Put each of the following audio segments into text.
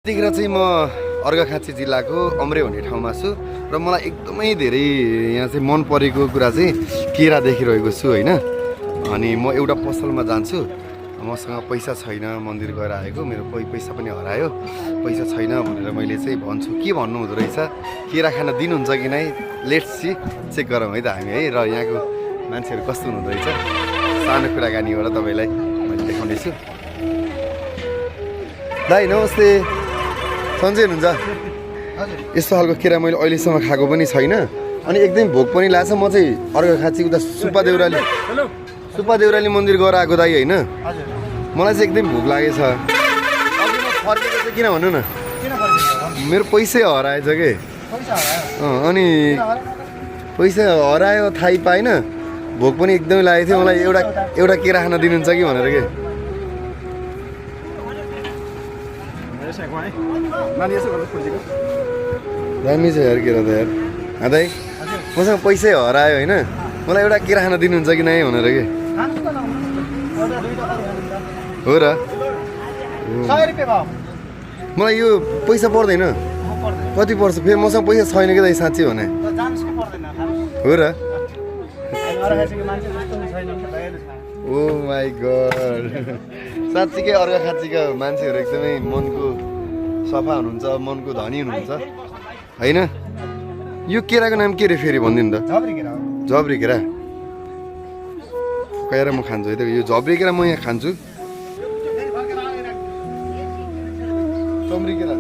त्यतिखेर चाहिँ म अर्घाखाँची जिल्लाको अम्रे भन्ने ठाउँमा छु र मलाई एकदमै धेरै यहाँ चाहिँ मन परेको कुरा चाहिँ केरा देखिरहेको छु होइन। अनि म एउटा पसलमा जान्छु, मसँग पैसा छैन, मन्दिर गएर आएको, मेरो पैसा पनि हरायो, पैसा छैन भनेर मैले चाहिँ भन्छु। के भन्नु हुँदो रहेछ, केरा खान दिनुहुन्छ कि नै, लेट्स सी, चेक गरौँ है त हामी है। र यहाँको मान्छेहरू कस्तो हुनुहुँदो रहेछ सानो कुराकानीबाट तपाईँलाई मैले देखाउँदैछु। दाइ नमस्ते, सन्चै हुनुहुन्छ? यस्तो खालको केरा मैले अहिलेसम्म खाएको पनि छैन अनि एकदम भोक पनि लाग्छ। म चाहिँ अर्घाखाँची उता सुब्बा देउराली मन्दिर गएर आएको दाइ होइन। मलाई चाहिँ एकदम भोक लागेछ। फर्केको चाहिँ किन भन्नु न, मेरो पैसै हराएछ कि। अनि पैसा हरायो थाहै पाएन, भोक पनि एकदमै लागेको थियो। मलाई एउटा केरा खान दिनुहुन्छ कि भनेर के। दामी छ यार केरा त यार। दाइ मसँग पैसै हरायो होइन, मलाई एउटा केरा खान दिनुहुन्छ कि नै भनेर के। हो र, मलाई यो पैसा पर्दैन। कति पर्छ फेरि? मसँग पैसा छैन कि दाइ साँच्चै भने। हो र, ओ माई गड, साँच्चीकै अर्घाखाँचीका मान्छेहरू एकदमै मनको सफा हुनुहुन्छ, मनको धनी हुनुहुन्छ होइन। यो केराको नाम के रे फेरि भनिदिनु त? झब्री केरा। गएर म खान्छु है त यो झब्री केरा। म यहाँ खान्छु झब्री केरा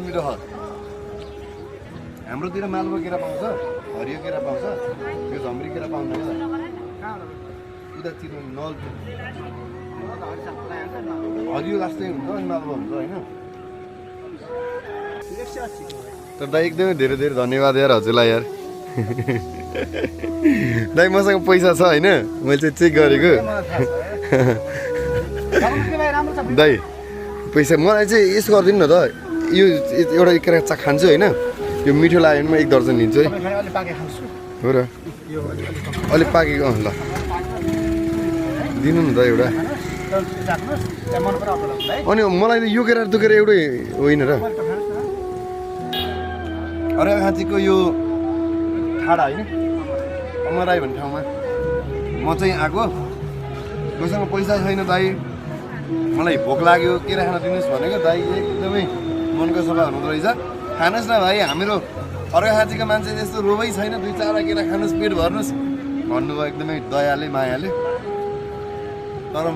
मिठो। हाम्रोतिर मालवा केरा पाउँछ, हरियो केरा पाउँछ, यो झम्री केरा पाउँदैन। उतातिर नल हरियो जस्तै हुन्छ अनि मालवा हुन्छ होइन। तर दाइ एकदमै धेरै धेरै धन्यवाद यार हजुरलाई यार। दाइ मसँग पैसा छ होइन, मैले चाहिँ चेक गरेको। दाइ पैसा मलाई चाहिँ यसो गरिदिनु न त, यो एउटा केरा खान्छु होइन, यो मिठो लाग्यो भने म 1 दर्जन लिन्छु है। हो र, अलिक पाकेको ल दिनु न त एउटा। अनि मलाई यो केरा दुखेर एउटै होइन र। अर्घाखाँचीको यो ठाडा होइन, अमराई भन्ने ठाउँमा म चाहिँ आएको। मसँग पैसा छैन दाइ, मलाई भोक लाग्यो, केरा खान दिनुहोस् भनेको। दाइ एकदमै मनको सफा हुनुहुँदो रहेछ। खानुहोस् न भाइ, हाम्रो अर्घाखाँचीको मान्छे त्यस्तो रोबै छैन, 2-4 केरा खानुहोस्, पेट भर्नुहोस् भन्नुभयो एकदमै दयाले मायाले।